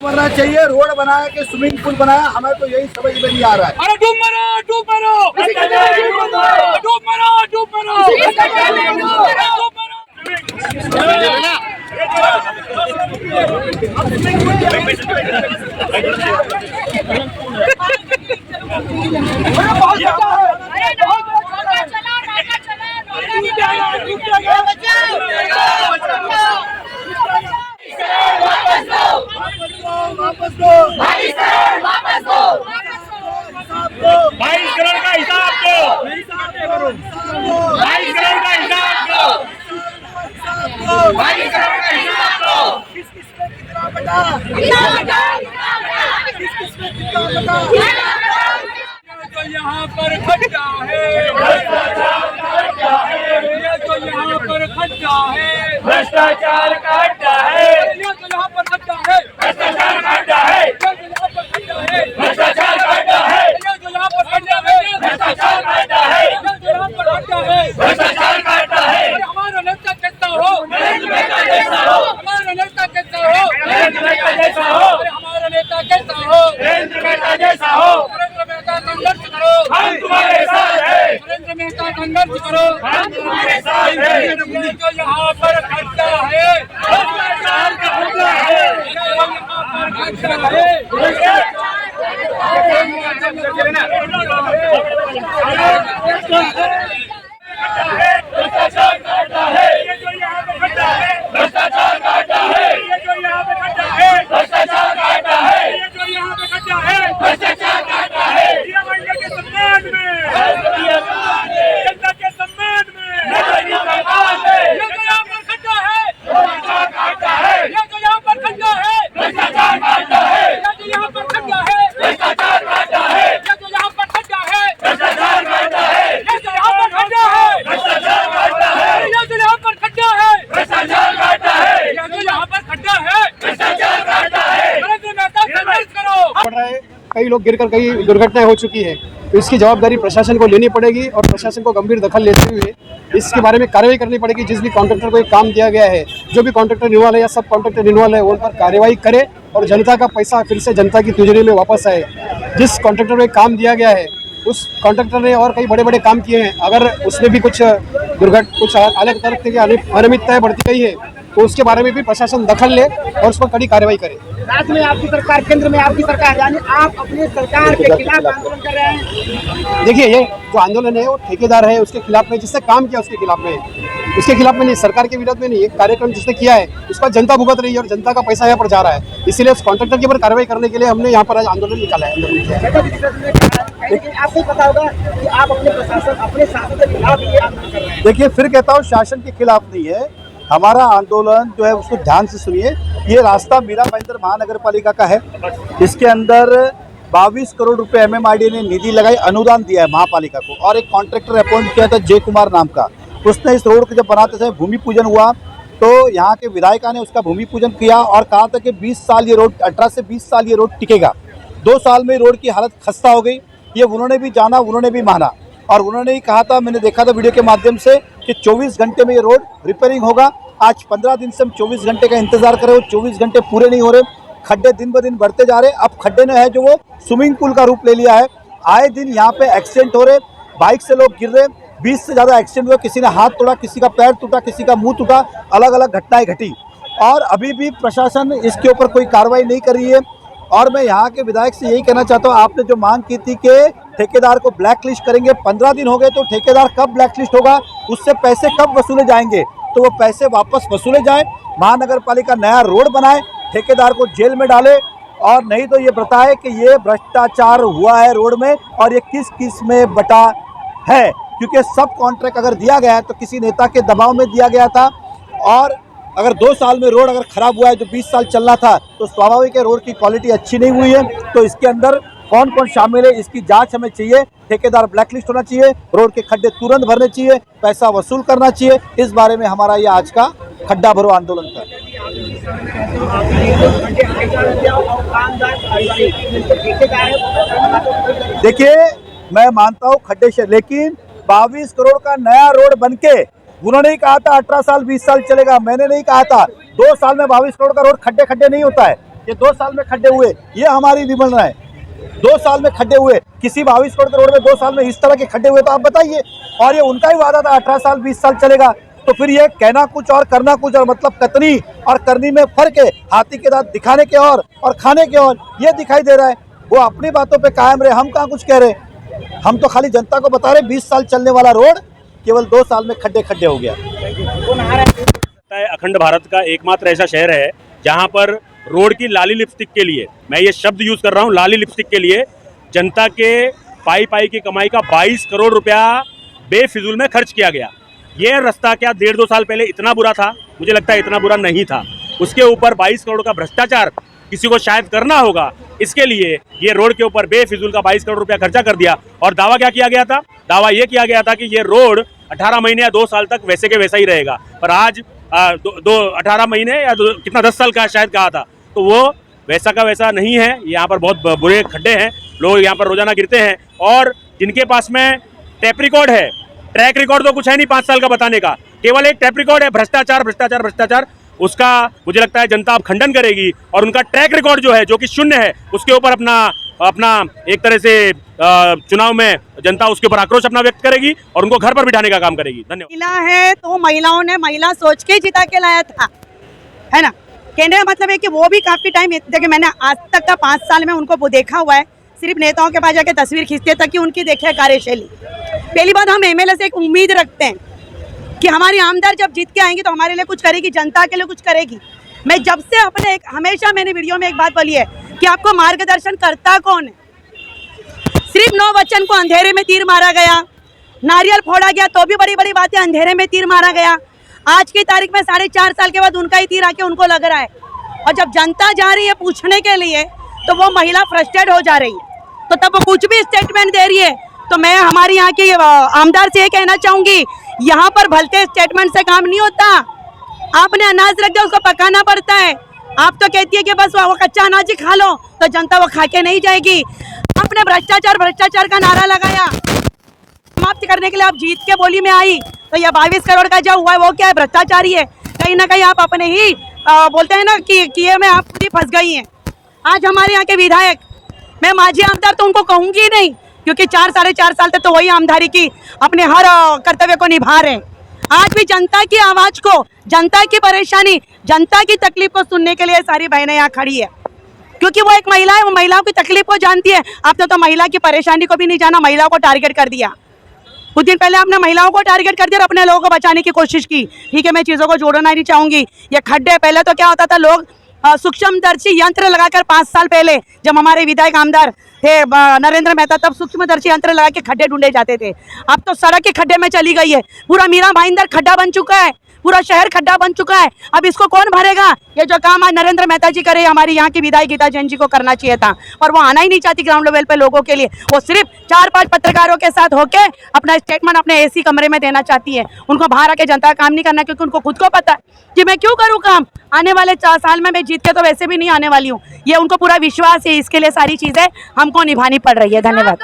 बनना चाहिए, रोड बनाया कि स्विमिंग पूल बनाया, हमें तो यही समझ में नहीं आ रहा है। अरे डूब मरो, डूब मरो, डूब मरो, डूब मरो, वापस दो 22 करोड़ का हिसाब दो, 22 करोड़ का हिसाब दो, 22 करोड़ का हिसाब दो। किस में कितना बटा, किस में कितना बटा। तो यहाँ पर खड्डा है, ये तो यहाँ पर खड्डा है, भ्रष्टाचार का अड्डा है, ये तो यहाँ पर खड्डा है, भ्रष्टाचार का अड्डा है, ये तो यहाँ पर खड्डा है, भ्रष्टाचार का अड्डा है, ये तो यहाँ पर खड्डा है, भ्रष्टाचार का अड्डा है, ये तो यहाँ पर खड्डा है, भ्रष्टाचार का अड्डा है। हमारा नेता कैसा हो, नरेंद्र मेहता जैसा हो, हमारा नेता कैसा हो, नरेंद्र मेहता जैसा हो, हमारा नेता कैसा हो, नरेंद्र मेहता जैसा हो। नरेंद्र मेहता संघर्ष करो, हम तुम्हारे साथ हैं, नरेंद्र मेहता संघर्ष करो, हम तुम्हारे साथ हैं। ये जो यहाँ पर खड्डा है, भ्रष्टाचार का खड्डा है, ये जो यहाँ पर खड्डा है, भ्रष्टाचार का अड्डा है, ये जो यहाँ पे खड्डा है, भ्रष्टाचार का अड्डा है, ये जो यहाँ पे खड्डा है, भ्रष्टाचार का अड्डा है, ये जो यहाँ पे खड्डा है, भ्रष्टाचार का अड्डा है। ये महिला के सम्मान में, जनता के सम्मान में, ये जो यहाँ पर खड्डा है, भ्रष्टाचार का अड्डा है, ये जो यहाँ पर खड्डा है, भ्रष्टाचार का अड्डा है, ये जो यहाँ पर खड्डा है, भ्रष्टाचार का अड्डा है, ये जो यहाँ पर खड्डा है, भ्रष्टाचार का अड्डा है, ये जो यहाँ पर खड्डा है, भ्रष्टाचार का अड्डा है, ये जो यहाँ पर खड्डा है, भ्रष्टाचार का अड्डा है, ये जो यहाँ पर खड्डा है, भ्रष्टाचार का अड्डा है। नरेंद्र मेहता संघर्ष करो। पड़ रहा है, कई लोग गिरकर कई दुर्घटनाएं हो चुकी है, तो इसकी जवाबदारी प्रशासन को लेनी पड़ेगी और प्रशासन को गंभीर दखल लेते हुए इसके बारे में कार्रवाई करनी पड़ेगी। जिस भी कॉन्ट्रैक्टर को एक काम दिया गया है, जो भी कॉन्ट्रैक्टर रिन्यूअल है या सब कॉन्ट्रैक्टर रिन्यूअल है, उन पर कार्रवाई करे और जनता का पैसा फिर से जनता की तिजोरी में वापस आए। जिस कॉन्ट्रैक्टर को एक काम दिया गया है, उस कॉन्ट्रैक्टर ने और कई बड़े बड़े काम किए हैं, अगर उसमें भी कुछ अलग तरह की अनियमितताएं बढ़ती गई है तो उसके बारे में भी प्रशासन दखल ले और उस पर कड़ी कार्रवाई करे। राज्य में आपकी सरकार, केंद्र में आपकी सरकार, यानी आप अपनी सरकार के खिलाफ आंदोलन कर रहे हैं। देखिए, ये जो आंदोलन है वो ठेकेदार है उसके खिलाफ में, जिसने काम किया उसके खिलाफ में, उसके खिलाफ में नहीं, सरकार के विरोध में नहीं। एक कार्यक्रम जिसने किया है उसका जनता भुगत रही है और जनता का पैसा यहाँ पर जा रहा है, इसीलिए उस कॉन्ट्रैक्टर के ऊपर कार्रवाई करने के लिए हमने यहाँ पर आज आंदोलन निकाला है। लेकिन आपको पता होगा कि आप अपने प्रशासन, अपने शासन के खिलाफ ये आंदोलन कर रहे हैं। देखिए, फिर कहता हूँ शासन के खिलाफ नहीं है हमारा आंदोलन, जो है उसको ध्यान से सुनिए। ये रास्ता मीरा भाईंदर महानगर पालिका का है, इसके अंदर 22 करोड़ रुपए MMRD ने निधि लगाई, अनुदान दिया है महापालिका को, और एक कॉन्ट्रैक्टर अपॉइंट किया था जय कुमार नाम का। उसने इस रोड को जब बनाते समय भूमि पूजन हुआ तो यहाँ के विधायिका ने उसका भूमि पूजन किया और कहा था कि 20 साल ये रोड, 18 से 20 साल ये रोड टिकेगा। 2 साल में रोड की हालत खस्ता हो गई। ये उन्होंने भी जाना, उन्होंने भी माना, और उन्होंने ही कहा था, मैंने देखा था वीडियो के माध्यम से, कि 24 घंटे में ये रोड रिपेयरिंग होगा। आज 15 दिन से हम 24 घंटे का इंतजार कर रहे हो, 24 घंटे पूरे नहीं हो रहे। खड्डे दिन ब दिन बढ़ते जा रहे। अब खड्डे ने है जो वो स्विमिंग पूल का रूप ले लिया है। आए दिन यहाँ पे एक्सीडेंट हो रहे, बाइक से लोग गिर रहे, 20 से ज़्यादा एक्सीडेंट हुए, किसी ने हाथ तोड़ा, किसी का पैर टूटा, किसी का मुंह टूटा, अलग अलग घटनाएं घटी, और अभी भी प्रशासन इसके ऊपर कोई कार्रवाई नहीं कर रही है। और मैं यहाँ के विधायक से यही कहना चाहता हूँ, आपने जो मांग की थी कि ठेकेदार को ब्लैक लिस्ट करेंगे, 15 दिन हो गए, तो ठेकेदार कब ब्लैक लिस्ट होगा, उससे पैसे कब वसूले जाएंगे, तो वो पैसे वापस वसूले जाएं। महानगर पालिका नया रोड बनाए, ठेकेदार को जेल में डाले, और नहीं तो ये बताए कि ये भ्रष्टाचार हुआ है रोड में और ये किस किस में बटा है। क्योंकि सब कॉन्ट्रैक्ट अगर दिया गया है तो किसी नेता के दबाव में दिया गया था, और अगर 2 साल में रोड अगर ख़राब हुआ है जो 20 साल चलना था, तो स्वाभाविक है रोड की क्वालिटी अच्छी नहीं हुई है। तो इसके अंदर कौन कौन शामिल है, इसकी जांच हमें चाहिए। ठेकेदार ब्लैकलिस्ट होना चाहिए, रोड के खड्डे तुरंत भरने चाहिए, पैसा वसूल करना चाहिए। इस बारे में हमारा ये आज का खड्डा भरो आंदोलन था। देखिए, मैं मानता हूँ खड्डे से, लेकिन 22 करोड़ का नया रोड बनके, उन्होंने ही कहा था 18 साल 20 साल चलेगा, मैंने नहीं कहा था। 2 साल में 22 करोड़ का रोड खड्डे खड्डे नहीं होता है। ये 2 साल में खड्डे हुए, ये हमारी विडंबना है। 2 साल में खड्डे हुए, किसी 22 करोड़ के रोड में 2 साल में इस तरह के खड्डे हुए तो आप बताइए। और ये उनका ही वादा था 18 साल 20 साल चलेगा, तो फिर ये कहना कुछ और करना कुछ और, मतलब कतनी और करनी में फर्क है। हाथी के दांत दिखाने के और खाने के और, ये दिखाई दे रहा है। वो अपनी बातों पे कायम रहे, हम कहाँ कुछ कह रहे। हम तो खाली जनता को बता रहे 20 साल चलने वाला रोड केवल 2 साल में खड्डे खड्डे हो गया। अखंड भारत का एकमात्र ऐसा शहर है जहां पर रोड की लाली लिपस्टिक के लिए, मैं ये शब्द यूज कर रहा हूं, लाली लिपस्टिक के लिए जनता के पाई की कमाई का 22 करोड़ रुपया बेफिजूल में खर्च किया गया। ये रास्ता क्या 1.5-2 साल पहले इतना बुरा था? मुझे लगता है इतना बुरा नहीं था। उसके ऊपर 22 करोड़ का भ्रष्टाचार किसी को शायद करना होगा, इसके लिए ये रोड के ऊपर बेफिजूल का 22 करोड़ रुपया खर्चा कर दिया। और दावा क्या किया गया था? दावा ये किया गया था कि ये रोड 18 महीने या 2 साल तक वैसे के वैसा ही रहेगा। पर आज 18 महीने या कितना 10 साल का शायद कहा था, तो वो वैसा का वैसा नहीं है। यहाँ पर बहुत बुरे खड्डे हैं, लोग यहाँ पर रोजाना गिरते हैं। और जिनके पास में टैप रिकॉर्ड है, ट्रैक रिकॉर्ड तो कुछ है नहीं 5 साल का बताने का, केवल एक टैप रिकॉर्ड है भ्रष्टाचार भ्रष्टाचार भ्रष्टाचार, उसका मुझे लगता है जनता अब खंडन करेगी। और उनका ट्रैक रिकॉर्ड जो है, जो कि शून्य है, उसके ऊपर अपना एक तरह से चुनाव में जनता उसके ऊपर आक्रोश अपना व्यक्त करेगी और उनको घर पर बिठाने का काम करेगी। धन्यवाद। महिला है तो महिलाओं ने महिला सोच के जिता के लाया था, है ना। कहने का मतलब है कि वो भी काफी टाइम, देखिए मैंने आज तक का 5 साल में उनको वो देखा हुआ है, सिर्फ नेताओं के पास जाके तस्वीर खींचते तक कि उनकी देखे कार्यशैली। पहली बात, हम एमएलए से एक उम्मीद रखते हैं कि हमारी आमदार जब जीत के आएंगी तो हमारे लिए कुछ करेगी, जनता के लिए कुछ करेगी। मैं जब से हमेशा मैंने वीडियो में एक बात बोली है कि आपको मार्गदर्शन करता कौन है। सिर्फ 9 वचन को अंधेरे में तीर मारा गया, नारियल फोड़ा गया तो भी बड़ी बड़ी बातें, अंधेरे में तीर मारा गया। आज की तारीख में 4.5 साल के बाद उनका ही तीर आके उनको लग रहा है। और जब जनता जा रही है पूछने के लिए तो वो महिला फ्रस्ट्रेट हो जा रही है, तो तब वो कुछ भी स्टेटमेंट दे रही है। तो मैं हमारी यहाँ की आमदार से ये कहना चाहूंगी, यहाँ पर भलते स्टेटमेंट से काम नहीं होता। आपने अनाज रख दिया, उसको पकाना पड़ता है। आप तो कहती है कि बस वो कच्चा अनाज ही खा लो, तो जनता वो खा के नहीं जाएगी। आपने भ्रष्टाचार का नारा लगाया, समाप्त करने के लिए आप जीत के बोली में आई, तो यह 22 करोड़ का जो हुआ है वो क्या है? भ्रष्टाचार ही है। कहीं ना कहीं आप अपने ही बोलते हैं ना कि किए में आप खुद ही फंस गई हैं। आज हमारे यहाँ के विधायक, मैं माजी आमदार तो उनको कहूंगी नहीं, क्योंकि 4-4.5 साल तक तो वही आमदारी की अपने हर कर्तव्य को निभा रहे हैं। आज भी जनता की आवाज को, जनता की परेशानी, जनता की तकलीफ को सुनने के लिए सारी बहनें यहाँ खड़ी है, क्योंकि वो एक महिला है, वो महिलाओं की तकलीफ को जानती है। आपने तो महिला की परेशानी को भी नहीं जाना, महिलाओं को टारगेट कर दिया। कुछ दिन पहले आपने महिलाओं को टारगेट कर दिया और अपने लोगों को बचाने की कोशिश की। ठीक है, मैं चीज़ों को जोड़ना नहीं चाहूंगी। ये खड्डे, पहले तो क्या होता था, लोग सूक्ष्मदर्शी यंत्र लगाकर 5 साल पहले जब हमारे विधायक आमदार थे नरेंद्र मेहता, तब सूक्ष्मदर्शी यंत्र लगा के खड्डे ढूंढे जाते थे। अब तो सड़क के खड्डे में चली गई है, पूरा मीरा भाईंदर खड्डा बन चुका है, पूरा शहर खड्डा बन चुका है। अब इसको कौन भरेगा? ये जो काम आज नरेंद्र मेहता जी करे, हमारी यहाँ की विधायक गीता जैन जी को करना चाहिए था, और वो आना ही नहीं चाहती ग्राउंड लेवल पे लोगों के लिए। वो सिर्फ 4-5 पत्रकारों के साथ होके अपना स्टेटमेंट अपने एसी कमरे में देना चाहती है। उनको बाहर आके जनता का काम नहीं करना, क्योंकि उनको खुद को पता है कि मैं क्यों करूँ काम, आने वाले 4 साल में मैं जीत के तो वैसे भी नहीं आने वाली हूँ। ये उनको पूरा विश्वास है, इसके लिए सारी चीजें हमको निभानी पड़ रही है। धन्यवाद।